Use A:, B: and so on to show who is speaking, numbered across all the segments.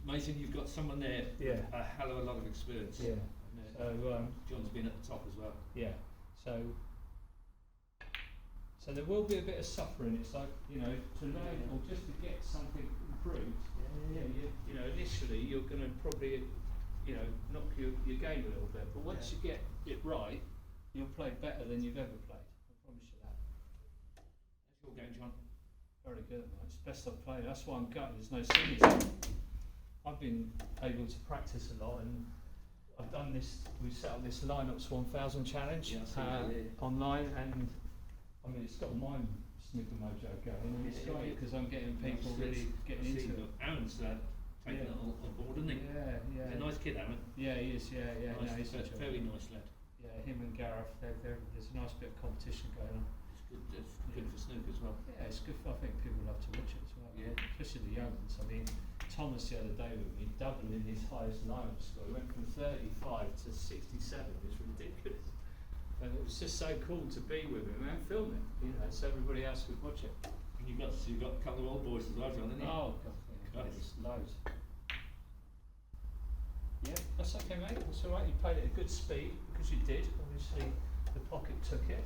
A: Mason, you've got someone there.
B: Yeah.
A: A hell of a lot of experience.
B: Yeah. So
A: John's been at the top as well.
B: Yeah. So there will be a bit of suffering. It's like, you know, to learn or just to get something improved. You know, initially you're going to probably, you know, knock your game a little bit. But once you get it right, you'll play better than you've ever played. I promise you that.
A: That's your game, John.
B: Very good, mate. It's best I've played. That's why I'm gutted. There's no seniors. I've been able to practice a lot, and I've done this. We set up this Lineups 1000 challenge online, and I mean it's got my snooker mojo going, and it's great because I'm getting people really getting into it.
A: Aaron's taking it on board, isn't he?
B: Yeah.
A: He's a nice kid, Aaron.
B: Yeah, he is. Yeah.
A: Nice,
B: No, he's
A: a very nice lad.
B: Yeah, him and Gareth. There's a nice bit of competition going on.
A: It's good for snooker as well.
B: Yeah, it's good. I think people love to watch it as well.
A: Yeah,
B: especially the young ones. I mean, Thomas the other day with me, doubling his highest lineup score. He went from 35 to 67. It's ridiculous. And it was just so cool to be with him and film it, you know, so everybody else could watch it.
A: And you've got a couple of old boys as well, John, haven't you?
B: Oh, God, yeah, there's loads. Yeah, that's okay, mate. That's all right. You played it at good speed because you did. Obviously, the pocket took it.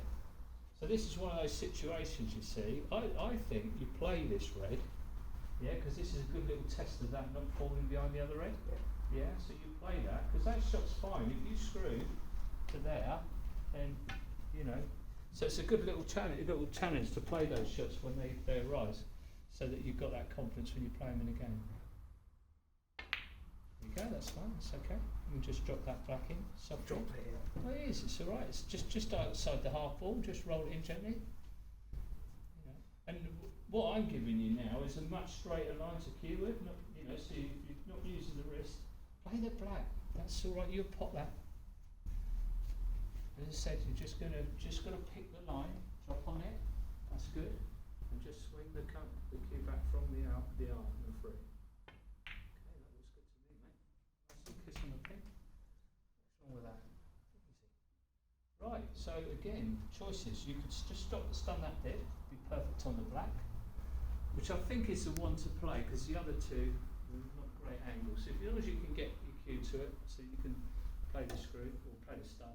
B: So this is one of those situations, you see. I think you play this red, yeah, because this is a good little test of that not falling behind the other red. Yeah, so you play that because that shot's fine. If you screw to there, then you know. So it's a good little challenge to play those shots when they arise, so that you've got that confidence when you play them in a game. There you go. That's fine. That's okay. You can just drop that back in. Soft drop it. Well, it is. It's all right. It's just outside the half ball. Just roll it in gently. You know. And what I'm giving you now is a much straighter line to cue with. Not, you know, so you're not using the wrist. Play the black. That's all right. You'll pop that. As I said, you're just gonna pick the line, drop on it. That's good. And just swing the cue back from the arm and the free. Okay, that looks good to me, mate. Nice little kiss on the pin. What's wrong with that? Easy. Right. So again, choices. You could just stun that bit. Be perfect on the black, which I think is the one to play because the other two are not great angles. So as long as you can get your cue to it, so you can play the screw or play the stun.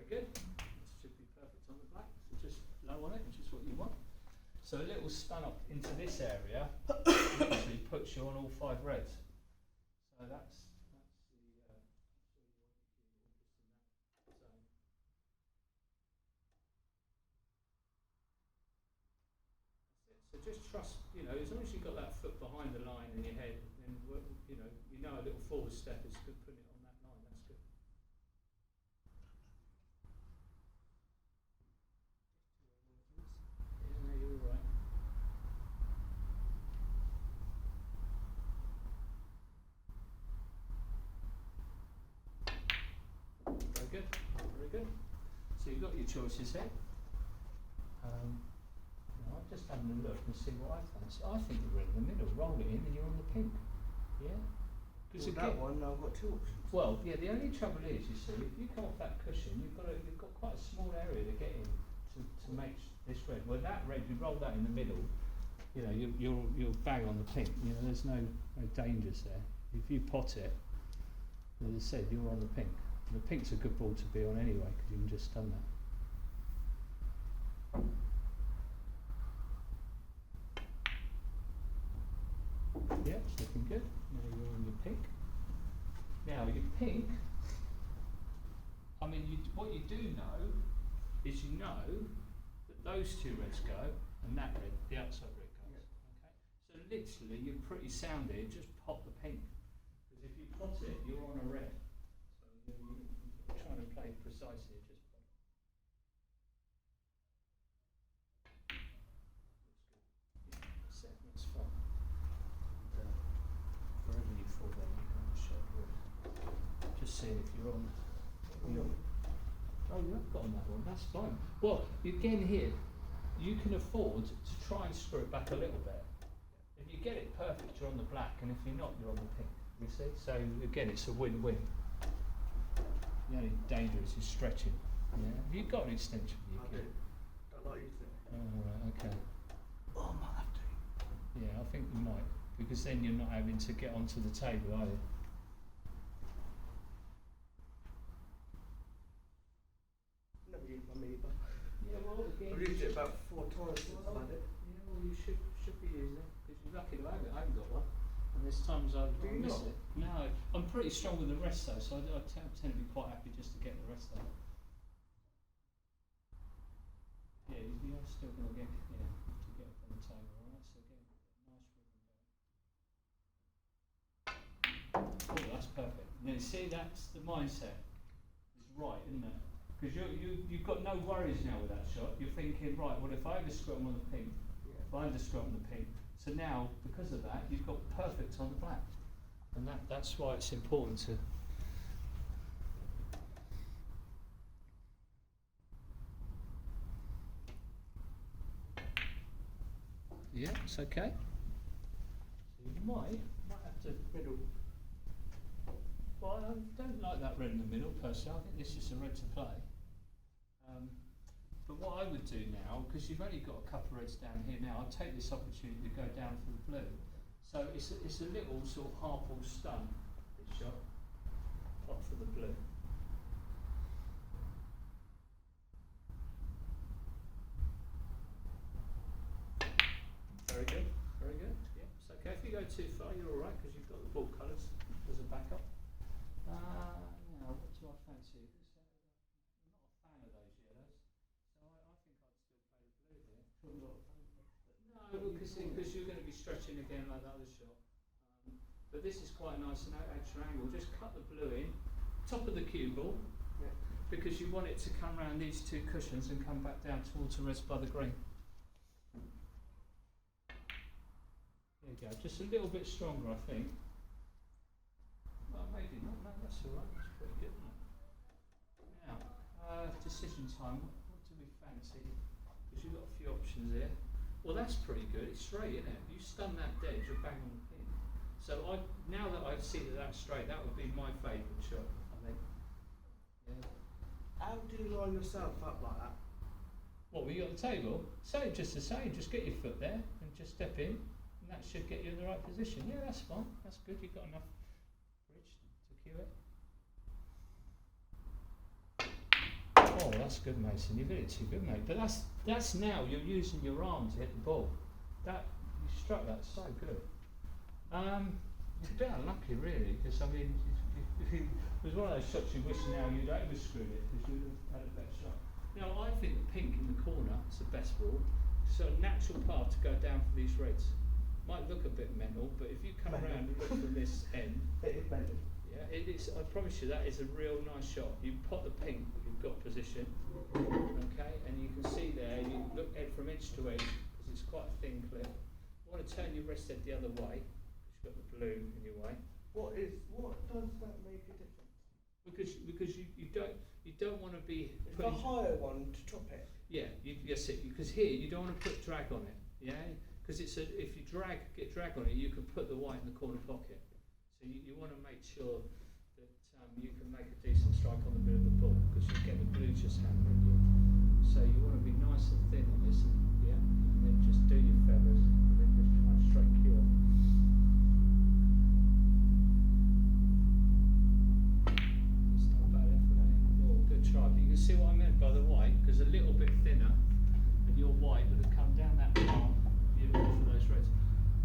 B: Good. This should be perfect on the black. So just low on it, which is what you want. So a little stun up into this area actually puts you on all 5 reds. So that's the so just trust, you know, as long as you've got that foot behind the line in your head, then you know a little forward step is good putting it on that line. That's good. Very good. So you've got your choices here. I'm just having a look and see what I fancy. I think you're in the middle. Roll it in and you're on the pink. Yeah?
C: Because that one, I've got 2 options.
B: Well, yeah, the only trouble is, you see, if you come off that cushion, you've got quite a small area to get in to make this red. Well, that red, you roll that in the middle, you know, you'll bang on the pink. You know, there's no dangers there. If you pot it, as I said, you're on the pink. The pink's a good ball to be on anyway because you can just stun that. Yeah, it's looking good. Now you're on your pink. Now your pink, I mean, what you do know is you know that those 2 reds go and that red, the outside red goes. Okay, so literally you're pretty sound here. Just pop the pink because if you pot it, you're on a red. So you're trying to play precisely. Just pop it. Looks good. Yeah, that's fine. Wherever you fall there, you can shut it. Just seeing if you're on. Oh, you have got on that one. That's fine. Well, again here, you can afford to try and screw it back a little bit. If you get it perfect, you're on the black, and if you're not, you're on the pink. You see? So again, it's a win-win. The only danger is stretching. Yeah. Have you got an extension?
C: I do. I like you to.
B: Oh, right. Okay. might, because then you're not having to get onto the table, are you?
C: Never used my Amoeba.
B: Yeah, well, again,
C: I've used it about 4 times since I've had it.
B: yeah, well, you should be using it, because you're lucky to have it. I haven't got one. And there's times I
C: Do you
B: miss
C: not?
B: it. No, I'm pretty strong with the rest though, so I tend to be quite happy just to get the rest out. Yeah, you're still going to get, yeah, to get up on the table, alright? So again, nice rhythm going. Oh, that's perfect. Now you see, that's the mindset. It's right, isn't it? Because you've got no worries now with that shot. You're thinking, right, well, if I underscrut on the pink, if I underscrut on the pink, so now, because of that, you've got perfect on the black. And that's why it's important to... Yeah, it's okay. So you might have to middle. Well, I don't like that red in the middle personally. I think this is a red to play. But what I would do now, because you've only got a couple of reds down here now, I'll take this opportunity to go down for the blue. So it's a little sort of hardball stun, this shot, up for the blue. Very good, very good. Yeah, it's okay. If you go too far, you're all right because you've got the ball colours as a backup. Now, what do I fancy? I'm not a fan of those yellows, so I think I'd still play the blue here. No, because you're going to be stretching again like that other shot. But this is quite nice and extra angle. Just cut the blue in, top of the cue ball, because you want it to come around these two cushions and come back down towards the rest by the green. There you go, just a little bit stronger, I think. Well, maybe not, no, that's alright, that's pretty good, isn't it? Now, decision time, what do we fancy? Because you've got a few options here. Well, that's pretty good, it's straight, isn't it? You stun that dead, you're bang on the pin. So now that I see that that's straight, that would be my favourite shot, I think. Yeah.
C: How do you line yourself up like that?
B: What, were you on the table? Same, just the same, just get your foot there and just step in. And that should get you in the right position. Yeah, that's fine. That's good. You've got enough bridge to cue it. Oh, that's good, Mason. You've hit it too good, mate. But that's now you're using your arm to hit the ball. That you struck that so good. It's a bit unlucky, really, because I mean, it was one of those shots you wish now you'd overscrewed it because you'd have had a better shot. Now, I think the pink in the corner is the best ball. So a natural path to go down for these reds. Might look a bit mental, but if you come around and look from this end,
C: It is mental.
B: yeah, it is. I promise you, that is a real nice shot. You pot the pink, you've got position, okay, and you can see there. You look head from edge to edge because it's quite a thin clip. You want to turn your rest head the other way because you've got the blue in your way.
C: What does that make a difference?
B: Because you don't want to be
C: Is the higher one to top it?
B: Yeah, yes, because here you don't want to put drag on it, yeah. Because if you get drag on it, you can put the white in the corner pocket. So you want to make sure that you can make a decent strike on the middle of the ball because you get the blue just hammering you. So you want to be nice and thin on this, yeah, and then just do